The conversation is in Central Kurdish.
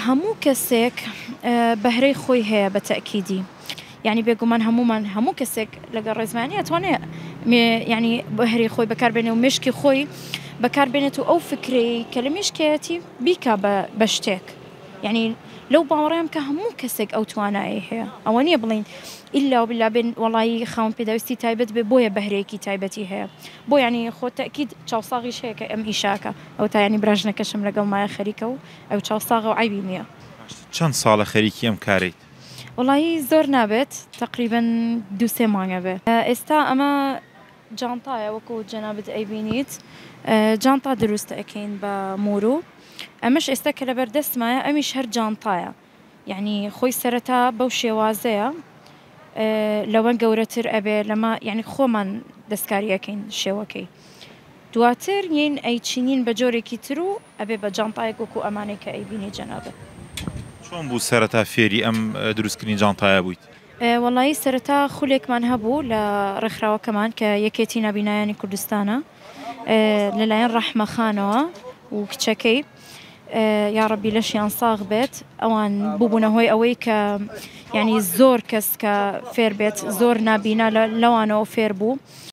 هەموو کەسێک بەهرەی خۆی هەیە بە تەئکیدی، یعنی بێگومان هەموو کەسێک لەگەڵ ڕێزمانی ئەتوانێت ینی بەهرەی خۆی بەکاربێنێ و مشکی خۆی بەکاربێنێت و ئەو فکرەی کە لە مشکێتی بیکا بە شتێک، یعنی لەو باوەڕێم کە هەموو کەسێک ئەو توانایی هەیە، ئەوە نییە بڵین ئیلا و بلا بێن وەڵایی خاوەن پێداویستی تایبەت بێ بۆیە بەهرەیەکی تایبەتی هەیە، بۆ ینی خۆ تەئکید چاوساغیش هەیە کە ئەم ئیشاکە ئەو تا ینی براژنەکەشم لەگەڵ مایە خەریکە و ئەو چاوساغە و عیبی نییە. چەند ساڵە خەریکی ئەم کارێت؟ وەڵایی زۆر نابێت، تقریبەن 2-3 مانگە بێت. ئێستا ئەمە جانتایە وەکو جەنابەت ئەیبینیت، جانتا دروست ئەەکەین بە مورو، ئەمەش ئێستا کە لەبەر دەستمایە ئەمیش هەر جانتایە، یعنی خۆی سەرەتا بەو شێوازەیە لەوە گەورەتر ئەبێ لەمە یعنی خۆمان دەستکاریەکەین شێوەکەی، دواتر یین ئەیچینین بە جۆرێکی تر و ئەبێ بە جانتایەک وەکو ئەمانەی کە ئەیبینی جەنابەت. چۆن بوو سەرەتا فێری ئەم دروستکردنی جانتایە بوویت؟ وەڵایی سەرەتا خولێکمان هەبوو لە ڕێکخراوەکەمان کە یەکێتی نابینایانی کوردستانە لەلایەن ڕەحمەخانەوە و کچەکەی یاڕەبی لەشیان ساغ بێت، ئەوان بووبوونە هۆی ئەوەی کە ینی زۆر کەس کە فێر بێت زۆر نابینا لەوانەوە فێر بوو.